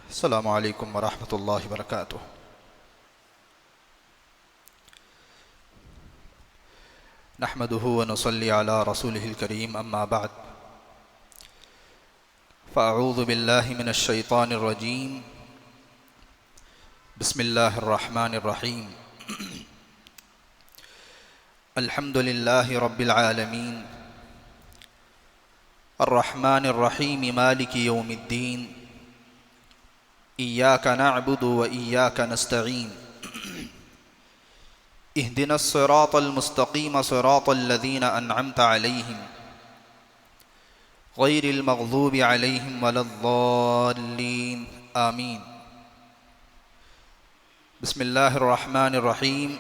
السلام علیکم ورحمۃ اللہ وبرکاتہ۔ نحمده ونصلي على رسوله الكريم اما بعد فاعوذ باللہ من الشیطان الرجیم بسم اللہ الرحمن الرحیم الحمد للہ رب العالمین الرحمن الرحیم مالک یوم الدین ایاک نعبد و ایاک نستعین اہدنا الصراط المستقیم صراط الذین انعمت علیہم غیر المغضوب علیہم ولا الضالین آمین۔ بسم اللہ الرحمن الرحیم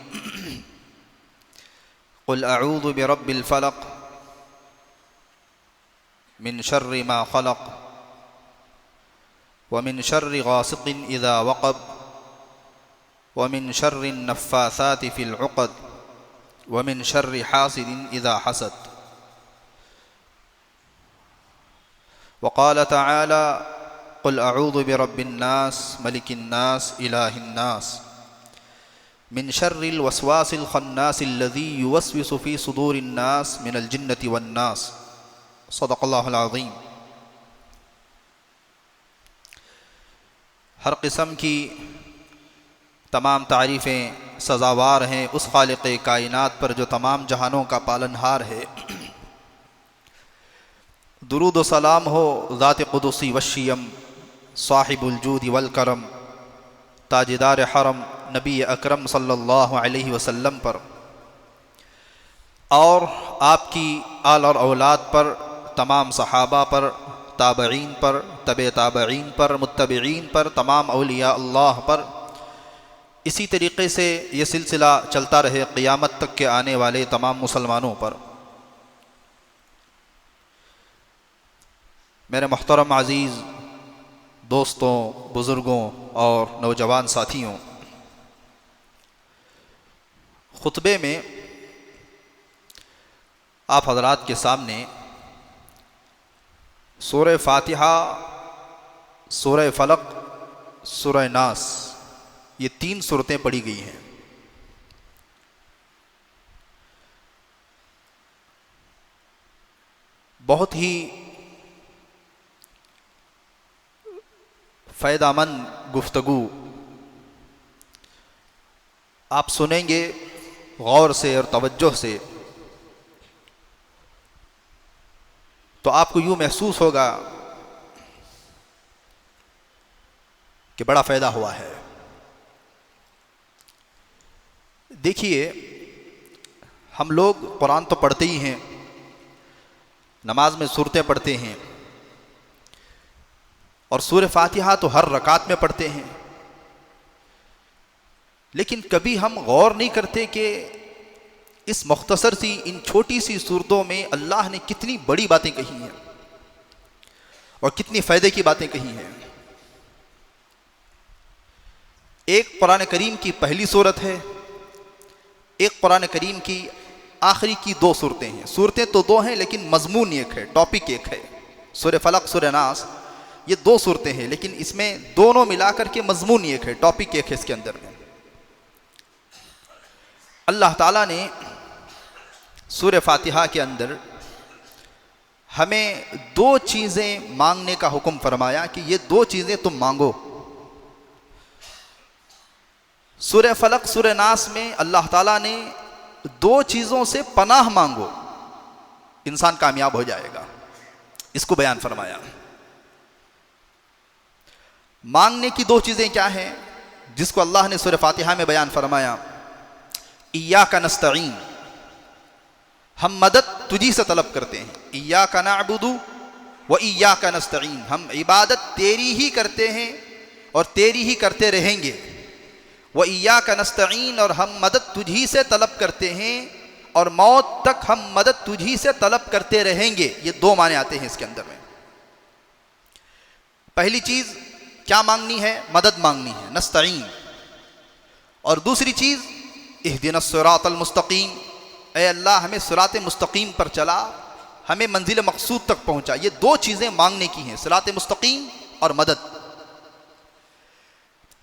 قل اعوذ برب الفلق من شر ما خلق ومن شر غاسق اذا وقب ومن شر النفاثات في العقد ومن شر حاسد اذا حسد۔ وقال تعالى قل اعوذ برب الناس ملك الناس اله الناس من شر الوسواس الخناس الذي يوسوس في صدور الناس من الجنة والناس۔ صدق اللہ العظیم۔ ہر قسم کی تمام تعریفیں سزاوار ہیں اس خالق کائنات پر جو تمام جہانوں کا پالنہار ہے۔ درود و سلام ہو ذات قدسی وشیم صاحب الجود والکرم تاجدار حرم نبی اکرم صلی اللہ علیہ وسلم پر، اور آپ کی آل اور اولاد پر، تمام صحابہ پر، تابعین پر، تبع تابعین پر، متبعین پر، تمام اولیاء اللہ پر، اسی طریقے سے یہ سلسلہ چلتا رہے قیامت تک کے آنے والے تمام مسلمانوں پر۔ میرے محترم عزیز دوستوں، بزرگوں اور نوجوان ساتھیوں، خطبے میں آپ حضرات کے سامنے سورہ فاتحہ، سورہ فلق، سورہ ناس، یہ 3 سورتیں پڑھی گئی ہیں۔ بہت ہی فائدہ مند گفتگو آپ سنیں گے غور سے اور توجہ سے، تو آپ کو یوں محسوس ہوگا کہ بڑا فائدہ ہوا ہے۔ دیکھیے، ہم لوگ قرآن تو پڑھتے ہی ہیں، نماز میں سورتیں پڑھتے ہیں، اور سورہ فاتحہ تو ہر رکعت میں پڑھتے ہیں، لیکن کبھی ہم غور نہیں کرتے کہ اس مختصر سی ان چھوٹی سی سورتوں میں اللہ نے کتنی بڑی باتیں کہی ہیں اور کتنی فائدے کی باتیں کہی ہیں۔ ایک قرآن کریم کی پہلی سورت ہے، ایک قرآن کریم کی آخری کی 2 سورتیں ہیں۔ سورتیں تو 2 ہیں لیکن مضمون ایک ہے، ٹاپک ایک ہے۔ سورہ فلق، سورہ ناس، یہ 2 سورتیں ہیں لیکن اس میں دونوں ملا کر کے مضمون ایک ہے، ٹاپک ایک ہے اس کے اندر میں۔ اللہ تعالیٰ نے سورہ فاتحہ کے اندر ہمیں 2 چیزیں مانگنے کا حکم فرمایا کہ یہ 2 چیزیں تم مانگو۔ سورہ فلق، سورہ ناس میں اللہ تعالیٰ نے 2 چیزوں سے پناہ مانگو، انسان کامیاب ہو جائے گا، اس کو بیان فرمایا۔ مانگنے کی 2 چیزیں کیا ہیں جس کو اللہ نے سورہ فاتحہ میں بیان فرمایا؟ ایاک نستعین، ہم مدد تجھی سے طلب کرتے ہیں۔ ایاک نعبد و ایاک نستعین، ہم عبادت تیری ہی کرتے ہیں اور تیری ہی کرتے رہیں گے۔ و ایاک نستعین، اور ہم مدد تجھی سے طلب کرتے ہیں اور موت تک ہم مدد تجھی سے طلب کرتے رہیں گے۔ یہ 2 معنی آتے ہیں اس کے اندر میں۔ پہلی چیز کیا مانگنی ہے؟ مدد مانگنی ہے، نستعین۔ اور دوسری چیز اہدنا الصراط المستقیم، اے اللہ ہمیں صراط مستقیم پر چلا، ہمیں منزل مقصود تک پہنچا. یہ دو چیزیں مانگنے کی ہیں، صراط مستقیم اور مدد.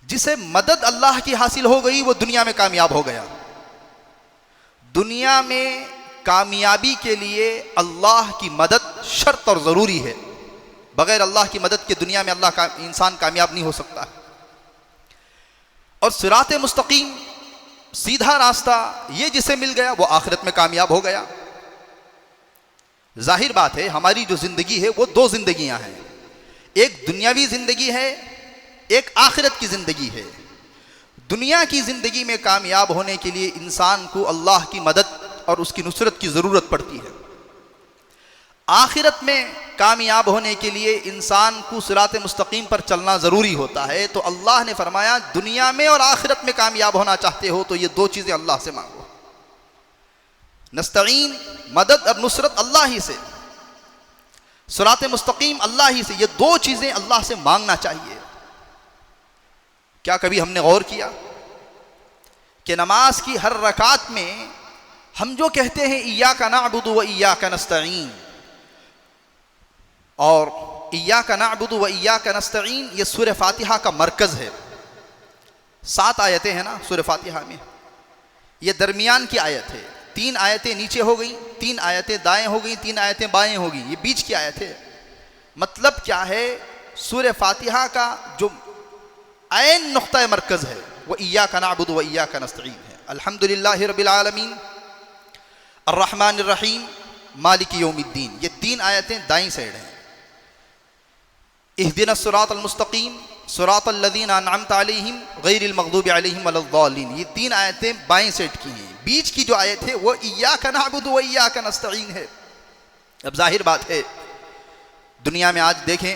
جسے مدد اللہ کی حاصل ہو گئی وہ دنیا میں کامیاب ہو گیا. دنیا میں کامیابی کے لیے اللہ کی مدد شرط اور ضروری ہے. بغیر اللہ کی مدد کے دنیا میں انسان کامیاب نہیں ہو سکتا. اور صراط مستقیم سیدھا راستہ یہ جسے مل گیا وہ آخرت میں کامیاب ہو گیا. ظاہر بات ہے ہماری جو زندگی ہے وہ دو زندگیاں ہیں، ایک دنیاوی زندگی ہے، ایک آخرت کی زندگی ہے. دنیا کی زندگی میں کامیاب ہونے کے لیے انسان کو اللہ کی مدد اور اس کی نصرت کی ضرورت پڑتی ہے. آخرت میں کامیاب ہونے کے لیے انسان کو صراط مستقیم پر چلنا ضروری ہوتا ہے. تو اللہ نے فرمایا دنیا میں اور آخرت میں کامیاب ہونا چاہتے ہو تو یہ دو چیزیں اللہ سے مانگو. نستعین، مدد اور نصرت اللہ ہی سے، صراط مستقیم اللہ ہی سے. یہ دو چیزیں اللہ سے مانگنا چاہیے. کیا کبھی ہم نے غور کیا کہ نماز کی ہر رکعت میں ہم جو کہتے ہیں ایاک نعبد و ایاک نستعین، اور ایاک نعبد و ایاک نستعین یہ سورہ فاتحہ کا مرکز ہے. 7 آیتیں ہیں نا سورہ فاتحہ میں، یہ درمیان کی آیت ہے. 3 آیتیں نیچے ہو گئیں، 3 آیتیں دائیں ہو گئیں، 3 آیتیں بائیں ہو گئیں، یہ بیچ کی آیت ہے. مطلب کیا ہے؟ سورہ فاتحہ کا جو عین نقطہ مرکز ہے وہ ایاک نعبد و ایاک نستعین ہے. الحمدللہ رب العالمین، الرحمن الرحیم، مالک یوم الدین. یہ 3 آیتیں دائیں سائڈ ہیں. اہدنا الصراط المستقیم صراط الذین انعمت علیہم غیر المغضوب علیہم ولا الضالین. یہ 3 آیتیں بائیں سائڈ کی ہیں. بیچ کی جو آیت ہے وہ ایاک نعبد و ایاک نستعین ہے. اب ظاہر بات ہے دنیا میں آج دیکھیں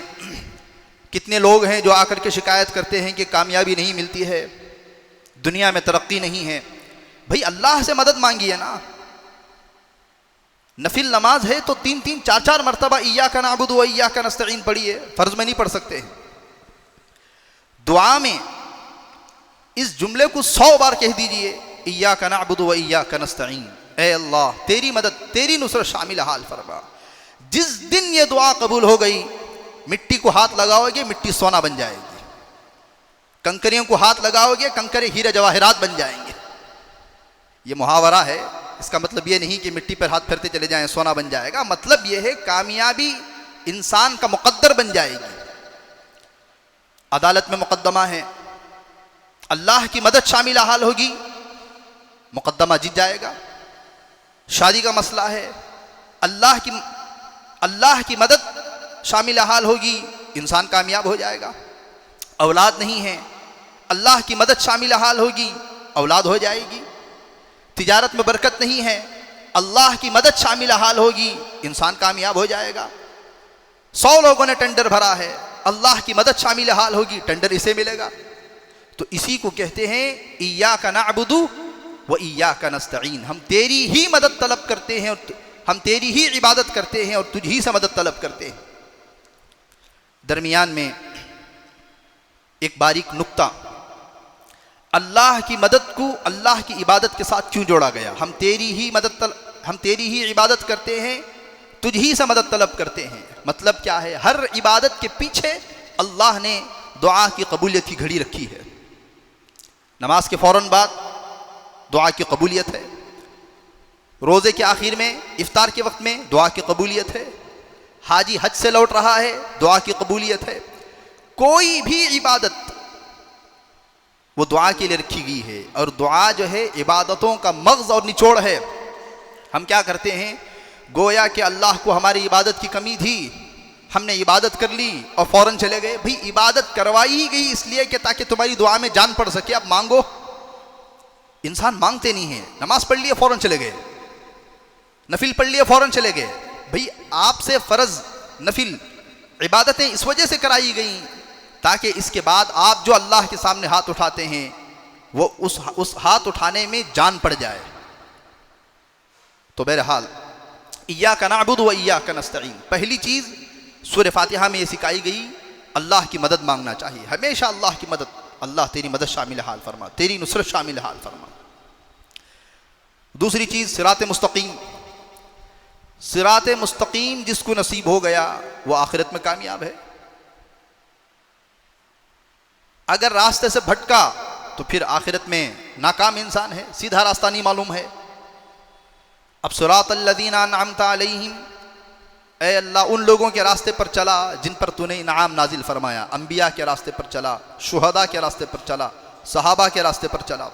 کتنے لوگ ہیں جو آ کر کے شکایت کرتے ہیں کہ کامیابی نہیں ملتی ہے، دنیا میں ترقی نہیں ہے. بھئی اللہ سے مدد مانگیے نا. نفل نماز ہے تو 3 4 مرتبہ ایاک نعبد و ایاک نستعین پڑھیے، فرض میں نہیں پڑھ سکتے ہیں. دعا میں اس جملے کو 100 بار کہہ دیجئے، ایاک نعبد و ایاک نستعین. اے اللہ تیری مدد، تیری نصرت شامل حال فرما. جس دن یہ دعا قبول ہو گئی، مٹی کو ہاتھ لگاؤ گے مٹی سونا بن جائے گی، کنکریوں کو ہاتھ لگاؤ گے کنکرے ہیرے جواہرات بن جائیں گے. یہ محاورہ ہے، اس کا مطلب یہ نہیں کہ مٹی پر ہاتھ پھیرتے چلے جائیں سونا بن جائے گا. مطلب یہ ہے کامیابی انسان کا مقدر بن جائے گی. عدالت میں مقدمہ ہے، اللہ کی مدد شامل حال ہوگی، مقدمہ جیت جائے گا. شادی کا مسئلہ ہے، اللہ کی مدد شامل حال ہوگی، انسان کامیاب ہو جائے گا. اولاد نہیں ہے، اللہ کی مدد شامل حال ہوگی، اولاد ہو جائے گی. تجارت میں برکت نہیں ہے، اللہ کی مدد شامل حال ہوگی، انسان کامیاب ہو جائے گا. 100 لوگوں نے ٹینڈر بھرا ہے، اللہ کی مدد شامل حال ہوگی، ٹینڈر اسے ملے گا. تو اسی کو کہتے ہیں ایاک نعبد و ایاک نستعین. ہم تیری ہی مدد طلب کرتے ہیں اور ہم تیری ہی عبادت کرتے ہیں اور تجھ ہی سے مدد طلب کرتے ہیں. درمیان میں ایک باریک نکتہ، اللہ کی مدد کو اللہ کی عبادت کے ساتھ کیوں جوڑا گیا؟ ہم تیری ہی عبادت کرتے ہیں، تجھ ہی سے مدد طلب کرتے ہیں. مطلب کیا ہے؟ ہر عبادت کے پیچھے اللہ نے دعا کی قبولیت کی گھڑی رکھی ہے. نماز کے فوراً بعد دعا کی قبولیت ہے، روزے کے آخر میں افطار کے وقت میں دعا کی قبولیت ہے، حاجی حج سے لوٹ رہا ہے دعا کی قبولیت ہے. کوئی بھی عبادت وہ دعا کے لیے رکھی گئی ہے، اور دعا جو ہے عبادتوں کا مغز اور نچوڑ ہے. ہم کیا کرتے ہیں؟ گویا کہ اللہ کو ہماری عبادت کی کمی تھی، ہم نے عبادت کر لی اور فوراً چلے گئے. بھئی عبادت کروائی ہی گئی اس لیے کہ تاکہ تمہاری دعا میں جان پڑ سکے، اب مانگو. انسان مانگتے نہیں ہیں. نماز پڑھ لیے فوراً چلے گئے، نفل پڑھ لیے فوراً چلے گئے. بھئی آپ سے فرض نفل عبادتیں اس وجہ سے کرائی گئیں تاکہ اس کے بعد آپ جو اللہ کے سامنے ہاتھ اٹھاتے ہیں وہ اس ہاتھ اٹھانے میں جان پڑ جائے. تو بہرحال ایاک نعبد و ایاک نستعین، پہلی چیز سورہ فاتحہ میں یہ سکھائی گئی، اللہ کی مدد مانگنا چاہیے ہمیشہ. اللہ کی مدد، اللہ تیری مدد شامل حال فرما، تیری نصرت شامل حال فرما. دوسری چیز صراط مستقیم. صراط مستقیم جس کو نصیب ہو گیا وہ آخرت میں کامیاب ہے، اگر راستے سے بھٹکا تو پھر آخرت میں ناکام انسان ہے، سیدھا راستہ نہیں معلوم ہے۔ اب صراط الذین انعمت علیہم، اے اللہ ان لوگوں کے راستے پر چلا جن پر تو نے انعام نازل فرمایا، انبیاء کے راستے پر چلا، شہداء کے راستے پر چلا، صحابہ کے راستے پر چلا،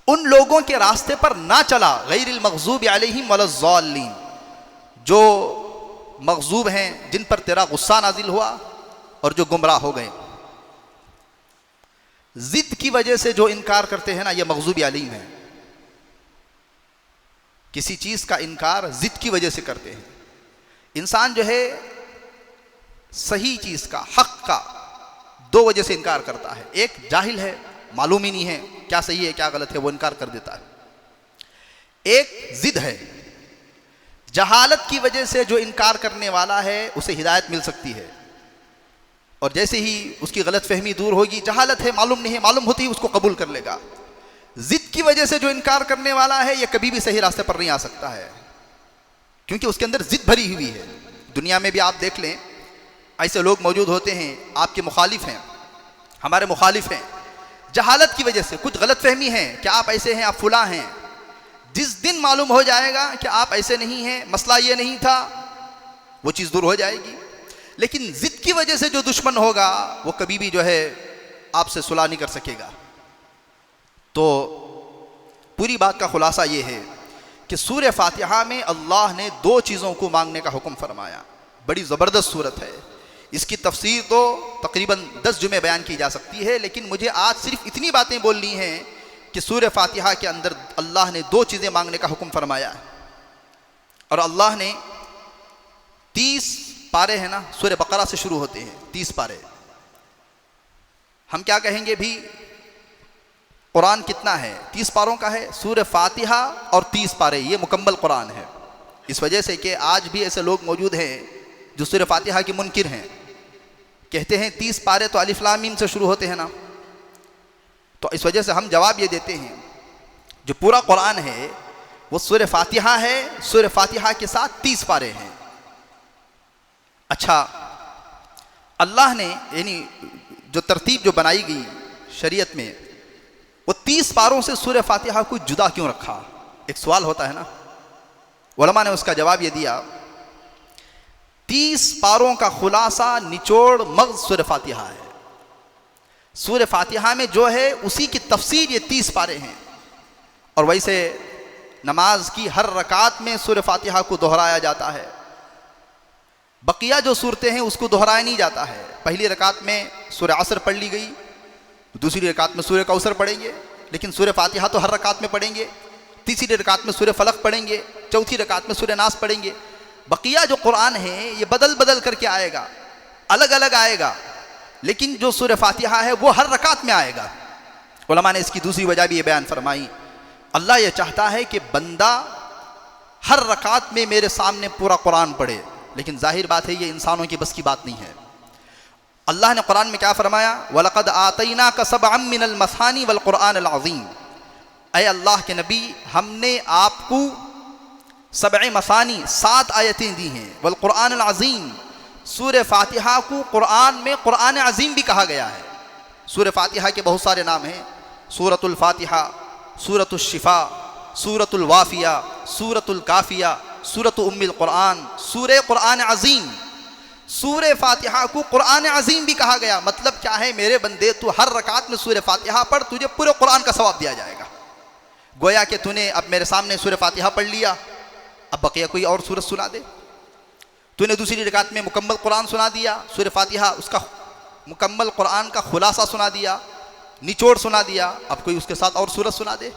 ان لوگوں کے راستے پر نہ چلا، غیر المغضوب علیہم ولا الضالین، جو مغضوب ہیں جن پر تیرا غصہ نازل ہوا اور جو گمراہ ہو گئے۔ ضد کی وجہ سے جو انکار کرتے ہیں نا، یہ مغضوب علیہم ہے۔ کسی چیز کا انکار ضد کی وجہ سے کرتے ہیں۔ انسان جو ہے صحیح چیز کا، حق کا، دو وجہ سے انکار کرتا ہے۔ ایک جاہل ہے، معلوم ہی نہیں ہے کیا صحیح ہے کیا غلط ہے، وہ انکار کر دیتا ہے۔ ایک ضد ہے، جہالت کی وجہ سے جو انکار کرنے والا ہے اسے ہدایت مل سکتی ہے، اور جیسے ہی اس کی غلط فہمی دور ہوگی، جہالت ہے، معلوم نہیں ہے، معلوم ہوتی ہی اس کو قبول کر لے گا۔ ضد کی وجہ سے جو انکار کرنے والا ہے یہ کبھی بھی صحیح راستے پر نہیں آ سکتا ہے، کیونکہ اس کے اندر ضد بھری ہوئی ہے۔ دنیا میں بھی آپ دیکھ لیں، ایسے لوگ موجود ہوتے ہیں، آپ کے مخالف ہیں، ہمارے مخالف ہیں، جہالت کی وجہ سے کچھ غلط فہمی ہے کہ آپ ایسے ہیں، آپ فلاں ہیں۔ جس دن معلوم ہو جائے گا کہ آپ ایسے نہیں ہیں، مسئلہ یہ نہیں تھا، وہ چیز دور ہو جائے گی۔ لیکن ضد کی وجہ سے جو دشمن ہوگا وہ کبھی بھی جو ہے آپ سے صلح نہیں کر سکے گا۔ تو پوری بات کا خلاصہ یہ ہے کہ سورہ فاتحہ میں اللہ نے دو چیزوں کو مانگنے کا حکم فرمایا۔ بڑی زبردست سورت ہے، اس کی تفسیر تو تقریباً 10 جمعے بیان کی جا سکتی ہے، لیکن مجھے آج صرف اتنی باتیں بولنی ہیں کہ سورہ فاتحہ کے اندر اللہ نے دو چیزیں مانگنے کا حکم فرمایا ہے، اور اللہ نے 30 پارے ہیں نا، سورہ بقرہ سے شروع ہوتے ہیں، 30 پارے۔ ہم کیا کہیں گے بھی، قرآن کتنا ہے؟ 30 پاروں کا ہے۔ سورہ فاتحہ اور 30 پارے، یہ مکمل قرآن ہے۔ اس وجہ سے کہ آج بھی ایسے لوگ موجود ہیں جو سورہ فاتحہ کے منکر ہیں، کہتے ہیں 30 پارے تو الف لام میم سے شروع ہوتے ہیں نا۔ تو اس وجہ سے ہم جواب یہ دیتے ہیں، جو پورا قرآن ہے وہ سورہ فاتحہ ہے، سورہ فاتحہ کے ساتھ 30 پارے ہیں۔ اچھا، اللہ نے یعنی جو ترتیب جو بنائی گئی شریعت میں، وہ 30 پاروں سے سورہ فاتحہ کو جدا کیوں رکھا؟ ایک سوال ہوتا ہے نا۔ علماء نے اس کا جواب یہ دیا، 30 پاروں کا خلاصہ، نچوڑ، مغز سورہ فاتحہ ہے۔ سورہ فاتحہ میں جو ہے اسی کی تفسیر یہ 30 پارے ہیں، اور ویسے نماز کی ہر رکعت میں سورہ فاتحہ کو دہرایا جاتا ہے۔ بقیہ جو صورتیں ہیں اس کو دہرایا نہیں جاتا ہے۔ پہلی رکعت میں سورہ عصر پڑھ لی گئی، دوسری رکعت میں سورہ کوثر پڑھیں گے، لیکن سورہ فاتحہ تو ہر رکعت میں پڑھیں گے۔ تیسری رکعت میں سورہ فلق پڑھیں گے، چوتھی رکعت میں سورہ ناس پڑھیں گے۔ بقیہ جو قرآن ہے یہ بدل بدل کر کے آئے گا، الگ الگ آئے گا، لیکن جو سورہ فاتحہ ہے وہ ہر رکعت میں آئے گا۔ علماء نے اس کی دوسری وجہ بھی یہ بیان فرمائی، اللہ یہ چاہتا ہے کہ بندہ ہر رکعت میں میرے سامنے پورا قرآن پڑھے، لیکن ظاہر بات ہے یہ انسانوں کی بس کی بات نہیں ہے۔ اللہ نے قرآن میں کیا فرمایا؟ وَلَقَدْ آتَيْنَاكَ سَبْعًا مِّنَ الْمَثَانِي وَالْقُرْآنِ الْعَظِيمِ، اے اللہ کے نبی، ہم نے آپ کو 7 مثانی، 7 آیتیں دی ہیں، والقرآن العظیم، سورہ فاتحہ کو قرآن میں قرآن عظیم بھی کہا گیا ہے۔ سورہ فاتحہ کے بہت سارے نام ہیں، سورۃ الفاتحہ، سورۃ الشفاء، سورۃ الوافیہ، سورۃ الکافیہ، سورۃ ام القرآن، سورہ قرآن عظیم۔ سورہ فاتحہ کو قرآن عظیم بھی کہا گیا، مطلب کیا ہے؟ میرے بندے تو ہر رکعت میں سورہ فاتحہ پڑھ، تجھے پورے قرآن کا ثواب دیا جائے گا۔ گویا کہ تو نے اب میرے سامنے سورہ فاتحہ پڑھ لیا، اب بقیہ کوئی اور سورت سنا دے۔ تو نے دوسری رکعت میں مکمل قرآن سنا دیا، سورہ فاتحہ اس کا مکمل قرآن کا خلاصہ سنا دیا، نچوڑ سنا دیا، اب کوئی اس کے ساتھ اور سورت سنا دے۔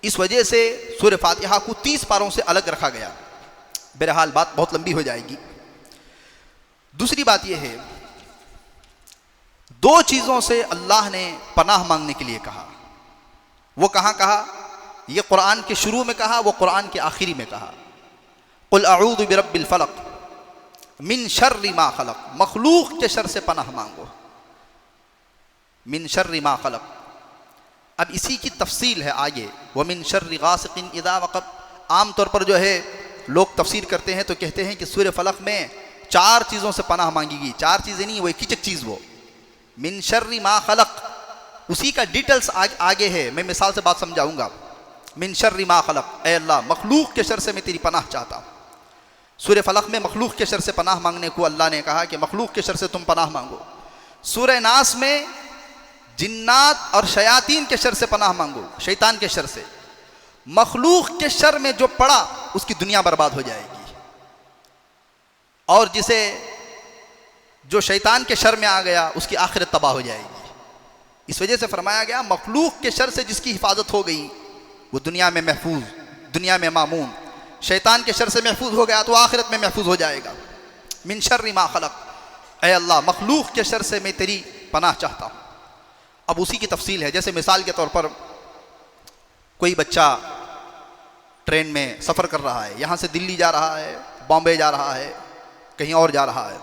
اس وجہ سے سورہ فاتحہ کو 30 پاروں سے الگ رکھا گیا۔ بہرحال بات بہت لمبی ہو جائے گی۔ دوسری بات یہ ہے، 2 چیزوں سے اللہ نے پناہ مانگنے کے لیے کہا۔ وہ کہاں کہا؟ یہ قرآن کے شروع میں کہا، وہ قرآن کے آخری میں کہا۔ قل اعوذ برب الفلق من شر ما خلق، مخلوق کے شر سے پناہ مانگو، من شر ما خلق۔ اب اسی کی تفصیل ہے آگے، ومن شر غاسق اذا وقب۔ عام طور پر جو ہے لوگ تفسیر کرتے ہیں تو کہتے ہیں کہ سورہ فلق میں 4 چیزوں سے پناہ مانگی گئی. 4 چیزیں نہیں، وہ ایک ہی چیز، وہ من شر ما خلق، اسی کا ڈیٹیلز آگے ہے، میں مثال سے بات سمجھاؤں گا. من شر ما خلق، اے اللہ مخلوق کے شر سے میں تیری پناہ چاہتا ہوں. سورہ فلق میں مخلوق کے شر سے پناہ مانگنے کو اللہ نے کہا کہ مخلوق کے شر سے تم پناہ مانگو. سورہ ناس میں جنات اور شیاطین کے شر سے پناہ مانگو، شیطان کے شر سے. مخلوق کے شر میں جو پڑا اس کی دنیا برباد ہو جائے گی، اور جسے جو شیطان کے شر میں آ گیا اس کی آخرت تباہ ہو جائے گی. اس وجہ سے فرمایا گیا مخلوق کے شر سے جس کی حفاظت ہو گئی وہ دنیا میں محفوظ، دنیا میں مامون. شیطان کے شر سے محفوظ ہو گیا تو آخرت میں محفوظ ہو جائے گا. من شر ما خلق، اے اللہ مخلوق کے شر سے میں تیری پناہ چاہتا ہوں. اب اسی کی تفصیل ہے. جیسے مثال کے طور پر کوئی بچہ ٹرین میں سفر کر رہا ہے، یہاں سے دلی جا رہا ہے، بامبے جا رہا ہے، کہیں اور جا رہا ہے.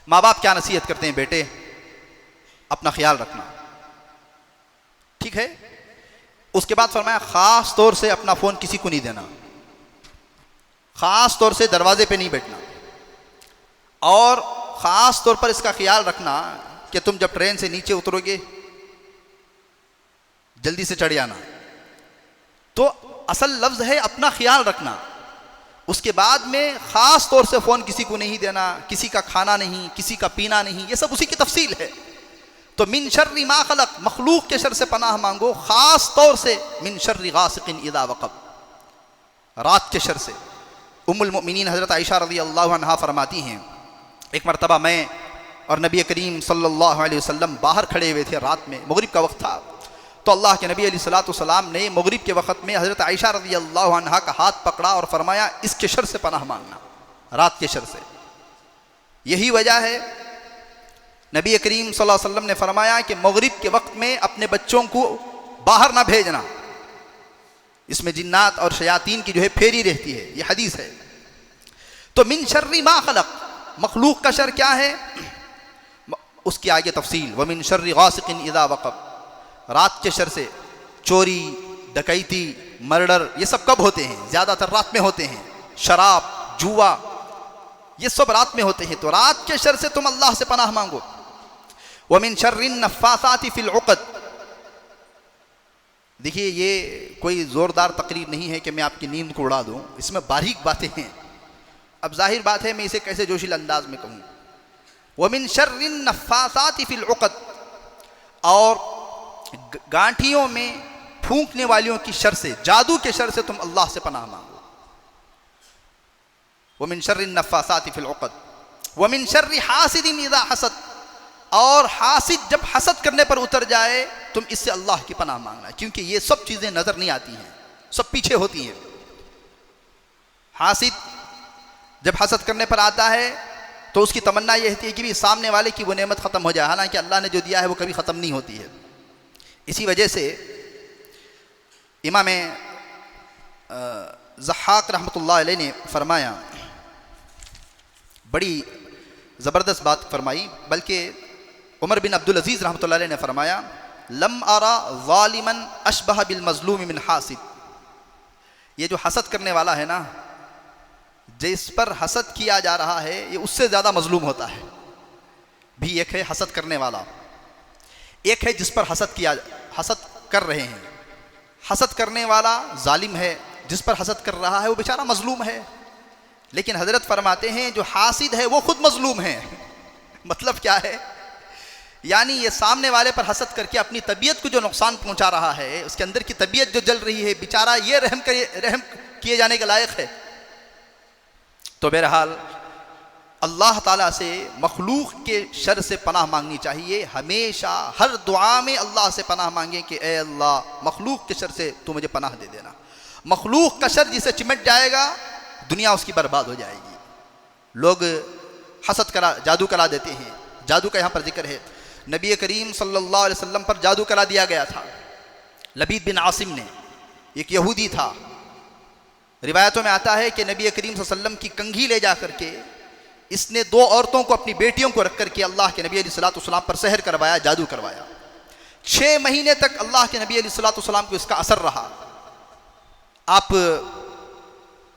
ماں باپ کیا نصیحت کرتے ہیں؟ بیٹے اپنا خیال رکھنا، ٹھیک ہے. اس کے بعد فرمایا خاص طور سے اپنا فون کسی کو نہیں دینا، خاص طور سے دروازے پہ نہیں بیٹھنا، اور خاص طور پر اس کا خیال رکھنا کہ تم جب ٹرین سے نیچے اترو گے جلدی سے چڑھ جانا. تو اصل لفظ ہے اپنا خیال رکھنا. اس کے بعد میں خاص طور سے فون کسی کو نہیں دینا، کسی کا کھانا نہیں، کسی کا پینا نہیں، یہ سب اسی کی تفصیل ہے. تو من شر ما خلق، مخلوق کے شر سے پناہ مانگو، خاص طور سے من شر غاسق اذا وقب، رات کے شر سے. ام المؤمنین حضرت عائشہ رضی اللہ عنہا فرماتی ہیں ایک مرتبہ میں اور نبی کریم صلی اللہ علیہ وسلم باہر کھڑے ہوئے تھے، رات میں مغرب کا وقت تھا. تو اللہ کے نبی علیہ الصلوۃ والسلام نے مغرب کے وقت میں حضرت عائشہ رضی اللہ عنہا کا ہاتھ پکڑا اور فرمایا اس کے شر سے پناہ مانگنا، رات کے شر سے. یہی وجہ ہے نبی کریم صلی اللہ علیہ وسلم نے فرمایا کہ مغرب کے وقت میں اپنے بچوں کو باہر نہ بھیجنا، اس میں جنات اور شیاطین کی جو ہے پھیری رہتی ہے، یہ حدیث ہے. تو من شر ما خلق، مخلوق کا شر کیا ہے اس کی آگے تفصیل. ومن شر غاسق اذا وقب، رات کے شر سے. چوری، ڈکیتی، مرڈر یہ سب کب ہوتے ہیں؟ زیادہ تر رات میں ہوتے ہیں. شراب، جوا، یہ سب رات میں ہوتے ہیں. تو رات کے شر سے تم اللہ سے پناہ مانگو. ومن شر النفاثات فی العقد. دیکھیے یہ کوئی زوردار تقریر نہیں ہے کہ میں آپ کی نیند کو اڑا دوں، اس میں باریک باتیں ہیں. اب ظاہر بات ہے میں اسے کیسے جوشیل انداز میں کہوں. ومن شر النفاثات فی العقد، اور گانٹھیوں میں پھونکنے والیوں کی شر سے، جادو کے شر سے تم اللہ سے پناہ مانگو. ومن شر النفاثات فی العقد. ومن شر حاسد اذا حسد، اور حاسد جب حسد کرنے پر اتر جائے تم اس سے اللہ کی پناہ مانگنا، کیونکہ یہ سب چیزیں نظر نہیں آتی ہیں، سب پیچھے ہوتی ہیں. حاسد جب حسد کرنے پر آتا ہے تو اس کی تمنا یہ ہوتی ہے کہ بھی سامنے والے کی وہ نعمت ختم ہو جائے، حالانکہ اللہ نے جو دیا ہے وہ کبھی ختم نہیں ہوتی ہے. اسی وجہ سے امام ضحاک رحمۃ اللہ علیہ نے فرمایا، بڑی زبردست بات فرمائی، بلکہ عمر بن عبدالعزیز رحمۃ اللہ علیہ نے فرمایا لم ارا ظالما اشبہ بالمظلوم من حاسد. یہ جو حسد کرنے والا ہے نا، جس پر حسد کیا جا رہا ہے یہ اس سے زیادہ مظلوم ہوتا ہے. بھی ایک ہے حسد کرنے والا، ایک ہے جس پر حسد کر رہے ہیں. حسد کرنے والا ظالم ہے، جس پر حسد کر رہا ہے وہ بیچارہ مظلوم ہے. لیکن حضرت فرماتے ہیں جو حاسد ہے وہ خود مظلوم ہے. مطلب کیا ہے؟ یعنی یہ سامنے والے پر حسد کر کے اپنی طبیعت کو جو نقصان پہنچا رہا ہے، اس کے اندر کی طبیعت جو جل رہی ہے، بیچارہ یہ رحم کیے جانے کے لائق ہے. تو بہرحال اللہ تعالیٰ سے مخلوق کے شر سے پناہ مانگنی چاہیے. ہمیشہ ہر دعا میں اللہ سے پناہ مانگیں کہ اے اللہ مخلوق کے شر سے تو مجھے پناہ دے دینا. مخلوق کا شر جسے چمٹ جائے گا دنیا اس کی برباد ہو جائے گی. لوگ جادو کرا دیتے ہیں. جادو کا یہاں پر ذکر ہے. نبی کریم صلی اللہ علیہ وسلم پر جادو کرا دیا گیا تھا. لبید بن عاصم نے، ایک یہودی تھا. روایتوں میں آتا ہے کہ نبی کریم صلی اللہ علیہ وسلم کی کنگھی لے جا کر کے اس نے 2 عورتوں کو اپنی بیٹیوں کو رکھ کر کے اللہ کے نبی علیہ الصلوۃ والسلام پر سحر کروایا، جادو کروایا. 6 مہینے تک اللہ کے نبی علیہ الصلوۃ والسلام کو اس کا اثر رہا. آپ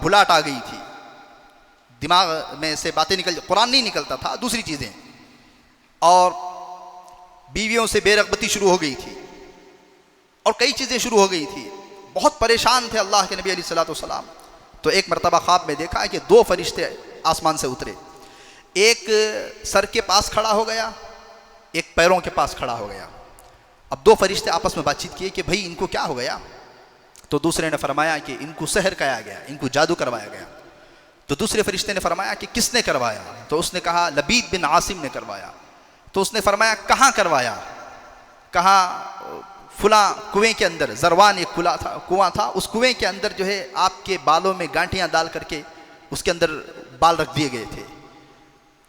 بھلاٹ آ گئی تھی, دماغ میں سے باتیں قرآن نہیں نکلتا تھا, دوسری چیزیں, اور بیویوں سے بے رغبتی شروع ہو گئی تھی, اور کئی چیزیں شروع ہو گئی تھی. بہت پریشان تھے اللہ کے نبی علیہ الصلوۃ والسلام. تو ایک مرتبہ خواب میں دیکھا کہ 2 فرشتے آسمان سے اترے, ایک سر کے پاس کھڑا ہو گیا, ایک پیروں کے پاس کھڑا ہو گیا. اب 2 فرشتے آپس میں بات چیت کیے کہ بھائی ان کو کیا ہو گیا. تو دوسرے نے فرمایا کہ ان کو سحر کرایا گیا, ان کو جادو کروایا گیا. تو دوسرے فرشتے نے فرمایا کہ کس نے کروایا. تو اس نے کہا لبید بن عاصم نے کروایا. تو اس نے فرمایا کہاں کروایا. کہا فلاں کنویں کے اندر, زروان ایک کنواں تھا, اس کنویں کے اندر جو ہے آپ کے بالوں میں گانٹیاں ڈال کر کے اس کے اندر بال رکھ دیے گئے تھے.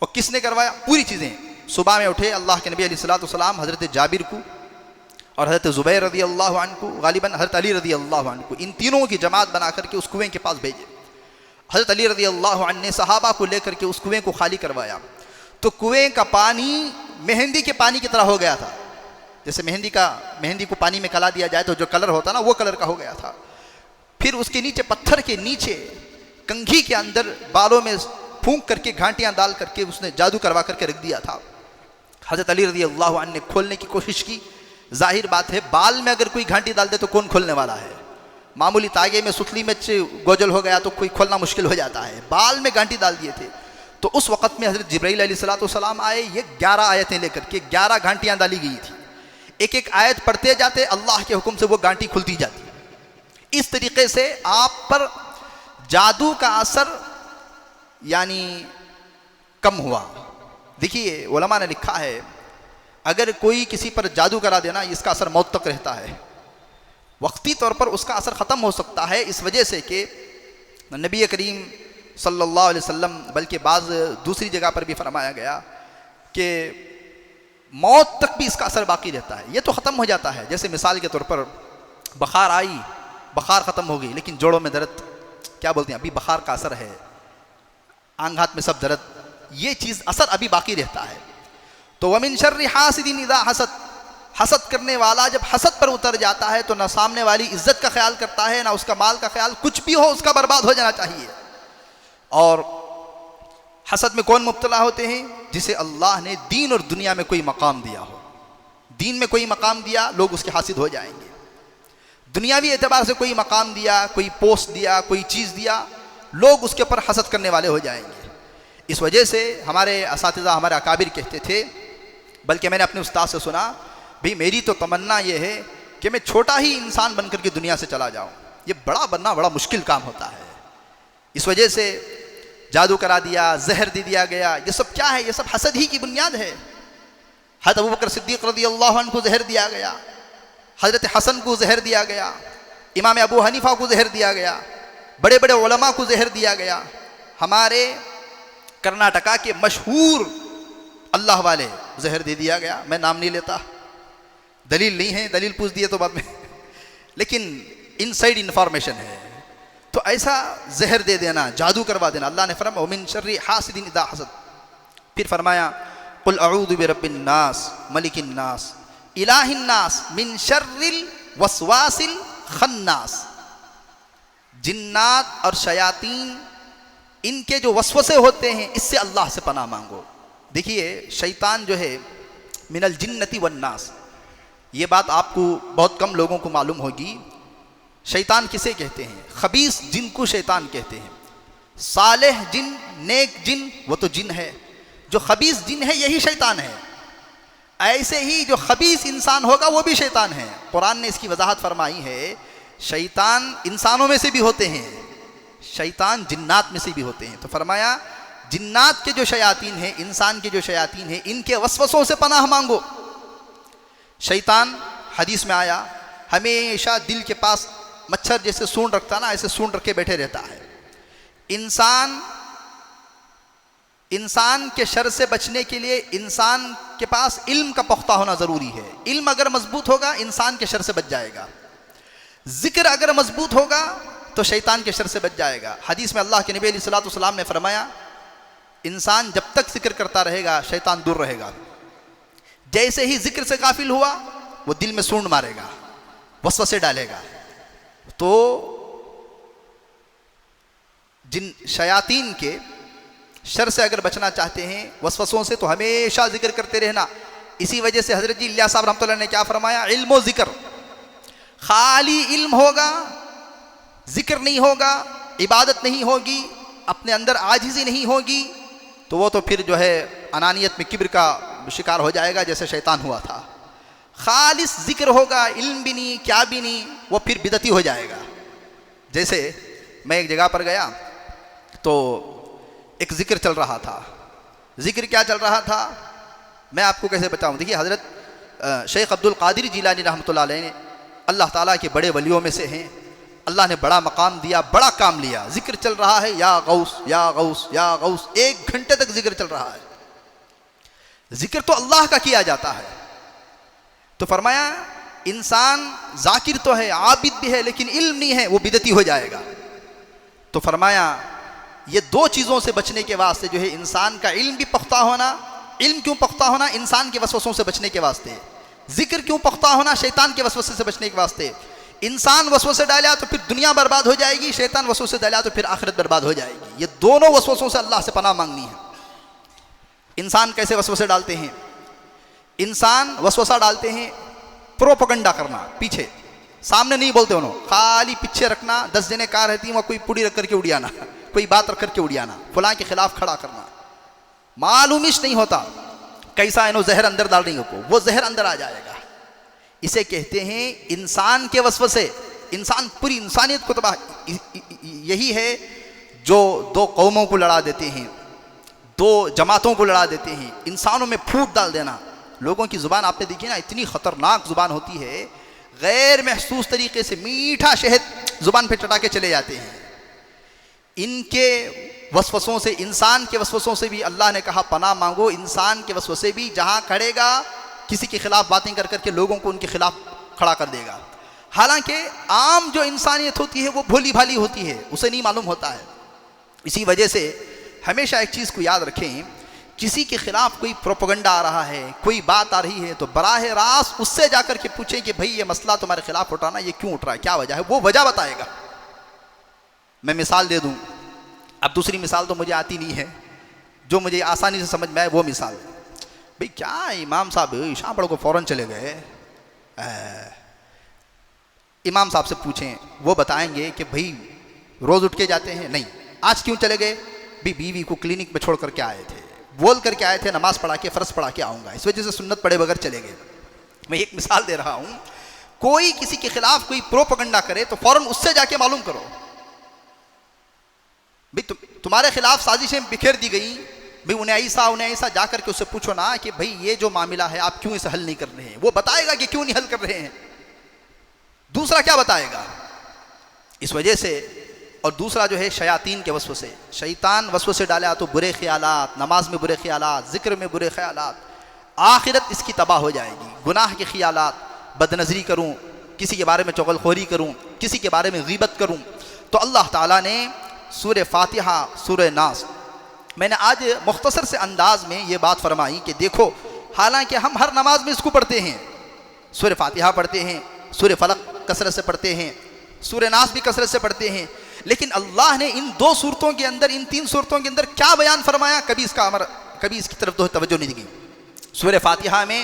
اور کس نے کروایا, پوری چیزیں. صبح میں اٹھے اللہ کے نبی علیہ الصلوۃ والسلام حضرت جابر کو اور حضرت زبیر رضی اللہ عنہ کو, غالباً حضرت علی رضی اللہ عنہ کو, ان تینوں کی جماعت بنا کر کے اس کنویں کے پاس بھیجے. حضرت علی رضی اللہ عنہ نے صحابہ کو لے کر کے اس کنویں کو خالی کروایا. تو کنویں کا پانی مہندی کے پانی کی طرح ہو گیا تھا. جیسے مہندی کو پانی میں کلا دیا جائے تو جو کلر ہوتا نا وہ کلر کا ہو گیا تھا. پھر اس کے نیچے, پتھر کے نیچے کنگھی کے اندر بالوں میں پھونک کر کے گھانٹیاں ڈال کر کے اس نے جادو کروا کر کے رکھ دیا تھا. حضرت علی رضی اللہ عنہ نے کھولنے کی کوشش کی. ظاہر بات ہے بال میں اگر کوئی گھانٹی ڈال دے تو کون کھولنے والا ہے. معمولی تاگے میں ستلی میں گوجل ہو گیا تو کوئی کھولنا مشکل ہو جاتا ہے. بال میں گھانٹی ڈال دیے تھے. تو اس وقت میں حضرت جبرائیل علیہ الصلوۃ والسلام آئے. یہ 11 آیتیں لے کر کے 11 گھانٹیاں ڈالی گئی تھی. ایک ایک آیت پڑھتے جاتے, اللہ کے حکم سے وہ گھانٹی کھلتی جاتی. اس طریقے سے آپ پر جادو کا اثر یعنی کم ہوا. دیکھیے علماء نے لکھا ہے اگر کوئی کسی پر جادو کرا دینا اس کا اثر موت تک رہتا ہے. وقتی طور پر اس کا اثر ختم ہو سکتا ہے, اس وجہ سے کہ نبی کریم صلی اللہ علیہ وسلم, بلکہ بعض دوسری جگہ پر بھی فرمایا گیا کہ موت تک بھی اس کا اثر باقی رہتا ہے. یہ تو ختم ہو جاتا ہے. جیسے مثال کے طور پر بخار آئی, بخار ختم ہو گئی, لیکن جوڑوں میں درد, کیا بولتے ہیں, ابھی بخار کا اثر ہے, آنگ ہاتھ میں سب درد, یہ چیز اثر ابھی باقی رہتا ہے. تو وَمِن شَرِّ حَاسِدٍ إِذَا حَسَدَ, حسد کرنے والا جب حسد پر اتر جاتا ہے تو نہ سامنے والی عزت کا خیال کرتا ہے نہ اس کا مال کا خیال, کچھ بھی ہو اس کا برباد ہو جانا چاہیے. اور حسد میں کون مبتلا ہوتے ہیں, جسے اللہ نے دین اور دنیا میں کوئی مقام دیا ہو. دین میں کوئی مقام دیا, لوگ اس کے حاسد ہو جائیں گے. دنیاوی اعتبار سے کوئی مقام دیا, کوئی پوسٹ دیا, کوئی چیز دیا, لوگ اس کے اوپر حسد کرنے والے ہو جائیں گے. اس وجہ سے ہمارے اساتذہ, ہمارے اکابر کہتے تھے, بلکہ میں نے اپنے استاد سے سنا, بھئی میری تو تمنا یہ ہے کہ میں چھوٹا ہی انسان بن کر کے دنیا سے چلا جاؤں. یہ بڑا بننا بڑا مشکل کام ہوتا ہے. اس وجہ سے جادو کرا دیا, زہر دے دیا گیا, یہ سب کیا ہے, یہ سب حسد ہی کی بنیاد ہے. حضرت ابوبکر صدیق رضی اللہ عنہ کو زہر دیا گیا, حضرت حسن کو زہر دیا گیا, امام ابو حنیفہ کو زہر دیا گیا, بڑے بڑے علماء کو زہر دیا گیا. ہمارے کرناٹکا کے مشہور اللہ والے زہر دے دیا گیا. میں نام نہیں لیتا, دلیل نہیں ہے, دلیل پوچھ دیے تو بعد میں, لیکن ان سائڈ انفارمیشن ہے. تو ایسا زہر دے دینا, جادو کروا دینا, اللہ نے فرمایا وَمِن شَرِّ حَاسِدٍ إِذَا حَسَدَ. پھر فرمایا قُلْ أَعُوذُ بِرَبِّ النَّاسِ مَلِكِ النَّاسِ إِلَٰهِ النَّاسِ مِن شَرِّ الْوَسْوَاسِ الْخَنَّاسِ. جنات اور شیاطین, ان کے جو وسوسے ہوتے ہیں اس سے اللہ سے پناہ مانگو. دیکھیے شیطان جو ہے من الجنتی والناس, یہ بات آپ کو بہت کم لوگوں کو معلوم ہوگی. شیطان کسے کہتے ہیں؟ خبیث جن کو شیطان کہتے ہیں. صالح جن, نیک جن, وہ تو جن ہے. جو خبیث جن ہے یہی شیطان ہے. ایسے ہی جو خبیث انسان ہوگا وہ بھی شیطان ہے. قرآن نے اس کی وضاحت فرمائی ہے, شیطان انسانوں میں سے بھی ہوتے ہیں, شیطان جنات میں سے بھی ہوتے ہیں. تو فرمایا جنات کے جو شیاطین ہیں, انسان کے جو شیاطین ہیں, ان کے وسوسوں سے پناہ مانگو. شیطان حدیث میں آیا ہمیشہ دل کے پاس مچھر جیسے سونڈ رکھتا نا, ایسے سونڈ رکھے بیٹھے رہتا ہے. انسان کے شر سے بچنے کے لیے انسان کے پاس علم کا پختہ ہونا ضروری ہے. علم اگر مضبوط ہوگا انسان کے شر سے بچ جائے گا. ذکر اگر مضبوط ہوگا تو شیطان کے شر سے بچ جائے گا. حدیث میں اللہ کے نبی علیہ الصلوۃ والسلام نے فرمایا انسان جب تک ذکر کرتا رہے گا شیطان دور رہے گا. جیسے ہی ذکر سے غافل ہوا وہ دل میں سونڈ مارے گا, وسوسے ڈالے گا. تو جن شیاطین کے شر سے اگر بچنا چاہتے ہیں، وسوسوں سے، تو ہمیشہ ذکر کرتے رہنا۔ اسی وجہ سے حضرت جی الیاس صاحب رحمۃ اللہ نے کیا فرمایا؟ علم و ذکر، خالی علم ہوگا، ذکر نہیں ہوگا، عبادت نہیں ہوگی، اپنے اندر عاجزی نہیں ہوگی، تو وہ تو پھر جو ہے انانیت میں کبر کا شکار ہو جائے گا، جیسے شیطان ہوا تھا۔ خالص ذکر ہوگا، علم بھی نہیں، کیا بھی نہیں، وہ پھر بدعتی ہو جائے گا۔ جیسے میں ایک جگہ پر گیا تو ایک ذکر چل رہا تھا۔ ذکر کیا چل رہا تھا میں آپ کو کیسے بتاؤں؟ دیکھیے، حضرت شیخ عبد القادر جیلانی رحمۃ اللہ علیہ نے اللہ تعالیٰ کے بڑے ولیوں میں سے ہیں، اللہ نے بڑا مقام دیا، بڑا کام لیا۔ ذکر چل رہا ہے، یا غوث یا غوث یا غوث، 1 گھنٹے تک ذکر چل رہا ہے۔ ذکر تو اللہ کا کیا جاتا ہے، تو فرمایا انسان ذاکر تو ہے، عابد بھی ہے، لیکن علم نہیں ہے، وہ بدعتی ہو جائے گا۔ تو فرمایا یہ 2 چیزوں سے بچنے کے واسطے جو ہے انسان کا علم بھی پختہ ہونا۔ علم کیوں پختہ ہونا؟ انسان کے وسوسوں سے بچنے کے واسطے۔ ذکر کیوں پختہ ہونا؟ شیطان کے وسوسے سے بچنے کے واسطے۔ انسان وسوسے ڈالا تو پھر دنیا برباد ہو جائے گی، شیطان وسوسے ڈالا تو پھر آخرت برباد ہو جائے گی۔ یہ دونوں وسوسوں سے اللہ سے پناہ مانگنی ہے۔ انسان کیسے وسوسے ڈالتے ہیں؟ انسان وسوسہ ڈالتے ہیں پروپیگنڈا کرنا، پیچھے، سامنے نہیں بولتے انہوں، خالی پیچھے رکھنا۔ 10 جنے کار رہتی ہیں، وہ کوئی پوڑی رکھ کر کے اڑیانا، کوئی بات رکھ کر کے اڑیانا، فلاں کے خلاف کھڑا کرنا۔ معلومش نہیں ہوتا کیسا انہوں زہر اندر ڈال رہی کو، وہ زہر اندر آ جائے گا۔ اسے کہتے ہیں انسان کے وسوسے۔ انسان پوری انسانیت کو تباہ، یہی ہے جو 2 قوموں کو لڑا دیتے ہیں، 2 جماعتوں کو لڑا دیتے ہیں، انسانوں میں پھوٹ ڈال دینا۔ لوگوں کی زبان آپ نے دیکھی نا، اتنی خطرناک زبان ہوتی ہے، غیر محسوس طریقے سے میٹھا شہد زبان پہ چٹا کے چلے جاتے ہیں۔ ان کے وسوسوں سے، انسان کے وسوسوں سے بھی اللہ نے کہا پناہ مانگو۔ انسان کے وسوسے بھی جہاں کھڑے گا، کسی کے خلاف باتیں کر کر کے لوگوں کو ان کے خلاف کھڑا کر دے گا۔ حالانکہ عام جو انسانیت ہوتی ہے وہ بھولی بھالی ہوتی ہے، اسے نہیں معلوم ہوتا ہے۔ اسی وجہ سے ہمیشہ ایک چیز کو یاد رکھیں، کسی کے خلاف کوئی پروپیگنڈا آ رہا ہے، کوئی بات آ رہی ہے، تو براہ راست اس سے جا کر کے پوچھیں کہ بھئی یہ مسئلہ تمہارے خلاف اٹھانا، یہ کیوں اٹھ رہا ہے، کیا وجہ ہے؟ وہ وجہ بتائے گا۔ میں مثال دے دوں، اب دوسری مثال تو مجھے آتی نہیں ہے، جو مجھے آسانی سے سمجھ میں آئے وہ مثال۔ بھئی کیا امام صاحب عشاء پڑھ کو فوراً چلے گئے؟ امام صاحب سے پوچھیں، وہ بتائیں گے کہ بھئی روز اٹھ کے جاتے ہیں؟ نہیں۔ آج کیوں چلے گئے؟ بھی بیوی کو کلینک میں چھوڑ کر کے آئے تھے، بول کر کے آئے تھے نماز پڑھا کے، فرض پڑھا کے آؤں گا، اس وجہ سے سنت پڑھے بغیر چلے گئے۔ میں ایک مثال دے رہا ہوں، کوئی کسی کے خلاف کوئی پروپیگنڈا کرے تو فوراً اس سے جا کے معلوم کرو۔ بھئی تمہارے خلاف سازشیں بکھیر دی گئی، بھئی انہیں ایسا جا کر کے اس سے پوچھو نا کہ بھئی یہ جو معاملہ ہے آپ کیوں اسے حل نہیں کر رہے ہیں، وہ بتائے گا کہ کیوں نہیں حل کر رہے ہیں۔ دوسرا کیا بتائے گا؟ اس وجہ سے، اور دوسرا جو ہے شیاطین کے وسوسے۔ شیطان وسوسے ڈالا تو برے خیالات، نماز میں برے خیالات، ذکر میں برے خیالات، آخرت اس کی تباہ ہو جائے گی۔ گناہ کے خیالات، بد نظری کروں، کسی کے بارے میں چغل خوری کروں، کسی کے بارے میں غیبت کروں، تو اللہ تعالیٰ نے سورہ فاتحہ، سورہ ناس، میں نے آج مختصر سے انداز میں یہ بات فرمائی کہ دیکھو، حالانکہ ہم ہر نماز میں اس کو پڑھتے ہیں، سورہ فاتحہ پڑھتے ہیں، سورہ فلق کثرت سے پڑھتے ہیں، سورہ ناس بھی کثرت سے پڑھتے ہیں، لیکن اللہ نے ان 2 صورتوں کے اندر، ان 3 صورتوں کے اندر کیا بیان فرمایا؟ کبھی اس کی طرف توجہ نہیں دی۔ سورہ فاتحہ میں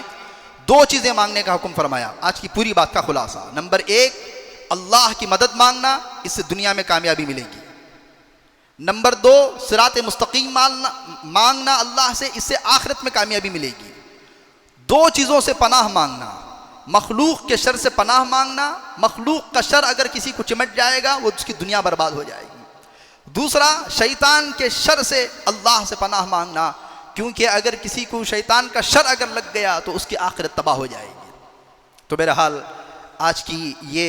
2 چیزیں مانگنے کا حکم فرمایا۔ آج کی پوری بات کا خلاصہ، نمبر 1 اللہ کی مدد مانگنا، اس سے دنیا میں کامیابی ملے گی۔ نمبر 2 صراط مستقیم مانگنا اللہ سے، اس سے آخرت میں کامیابی ملے گی۔ 2 چیزوں سے پناہ مانگنا، مخلوق کے شر سے پناہ مانگنا، مخلوق کا شر اگر کسی کو چمٹ جائے گا وہ اس کی دنیا برباد ہو جائے گی۔ دوسرا شیطان کے شر سے اللہ سے پناہ مانگنا، کیونکہ اگر کسی کو شیطان کا شر اگر لگ گیا تو اس کی آخرت تباہ ہو جائے گی۔ تو بہرحال آج کی یہ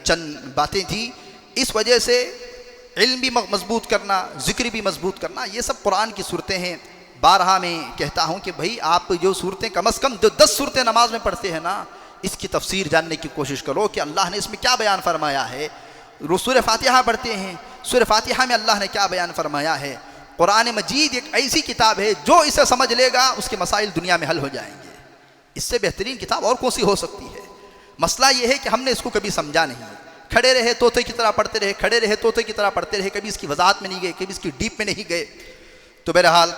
چند باتیں تھیں۔ اس وجہ سے علم بھی مضبوط کرنا، ذکر بھی مضبوط کرنا، یہ سب قرآن کی صورتیں ہیں۔ بارہا میں کہتا ہوں کہ بھئی آپ جو صورتیں کم از کم جو 10 صورتیں نماز میں پڑھتے ہیں نا، اس کی تفسیر جاننے کی کوشش کرو کہ اللہ نے اس میں کیا بیان فرمایا ہے۔ سورہ فاتحہ پڑھتے ہیں، سورہ فاتحہ میں اللہ نے کیا بیان فرمایا ہے۔ قرآن مجید ایک ایسی کتاب ہے جو اسے سمجھ لے گا اس کے مسائل دنیا میں حل ہو جائیں گے۔ اس سے بہترین کتاب اور کون سی ہو سکتی ہے؟ مسئلہ یہ ہے کہ ہم نے اس کو کبھی سمجھا نہیں، کھڑے رہے طوطے کی طرح پڑھتے رہے، کھڑے رہے طوطے کی طرح پڑھتے رہے، کبھی اس کی وضاحت میں نہیں گئے، کبھی اس کی ڈیپ میں نہیں گئے۔ تو بہرحال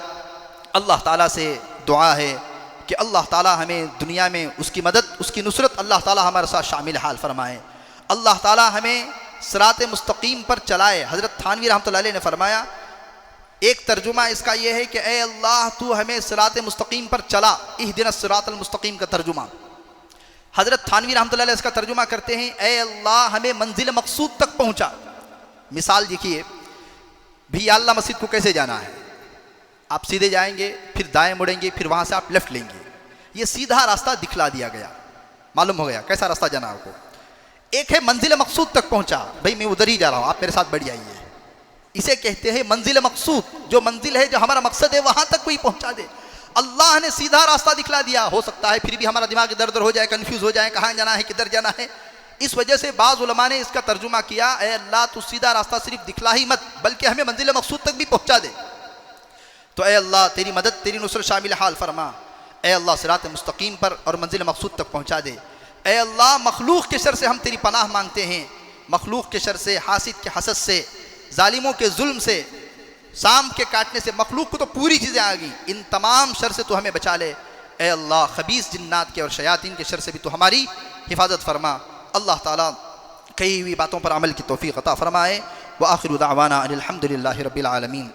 اللہ تعالیٰ سے دعا ہے کہ اللہ تعالیٰ ہمیں دنیا میں اس کی مدد، اس کی نصرت اللہ تعالیٰ ہمارے ساتھ شامل حال فرمائے، اللہ تعالیٰ ہمیں صراط مستقیم پر چلائے۔ حضرت تھانوی رحمۃ اللہ علیہ نے فرمایا، ایک ترجمہ اس کا یہ ہے کہ اے اللہ تو ہمیں صراط مستقیم پر چلا، اہدنا الصراط المستقیم کا ترجمہ۔ حضرت تھانوی رحمۃ اللہ علیہ اس کا ترجمہ کرتے ہیں، اے اللہ ہمیں منزل مقصود تک پہنچا۔ مثال دیکھیے بھی، یا اللہ مسجد کو کیسے جانا ہے؟ آپ سیدھے جائیں گے، پھر دائیں مڑیں گے، پھر وہاں سے آپ لیفٹ لیں گے، یہ سیدھا راستہ دکھلا دیا گیا، معلوم ہو گیا کیسا راستہ جانا آپ کو۔ ایک ہے منزل مقصود تک پہنچا، بھئی میں ادھر ہی جا رہا ہوں، آپ میرے ساتھ بڑھ جائیے، اسے کہتے ہیں منزل مقصود، جو منزل ہے، جو ہمارا مقصد ہے، وہاں تک کوئی پہنچا دے۔ اللہ نے سیدھا راستہ دکھلا دیا، ہو سکتا ہے پھر بھی ہمارا دماغ ادھر ادھر ہو جائے، کنفیوز ہو جائے، کہاں جانا ہے، کدھر جانا ہے۔ اس وجہ سے بعض علماء نے اس کا ترجمہ کیا، اے اللہ تو سیدھا راستہ صرف دکھلا ہی مت، بلکہ ہمیں منزل مقصود تک بھی پہنچا دے۔ تو اے اللہ تیری مدد، تیری نصرت شامل حال فرما، اے اللہ صراط مستقیم پر اور منزل مقصود تک پہنچا دے۔ اے اللہ مخلوق کے شر سے ہم تیری پناہ مانگتے ہیں، مخلوق کے شر سے، حاسد کے حسد سے، ظالموں کے ظلم سے، سام کے کاٹنے سے، مخلوق کو تو پوری چیزیں آ گئی، ان تمام شر سے تو ہمیں بچا لے۔ اے اللہ خبیث جنات کے اور شیاطین کے شر سے بھی تو ہماری حفاظت فرما۔ اللہ تعالیٰ کہی ہوئی باتوں پر عمل کی توفیق عطا فرمائے۔ وآخر دعوانا ان الحمد للہ رب العالمین۔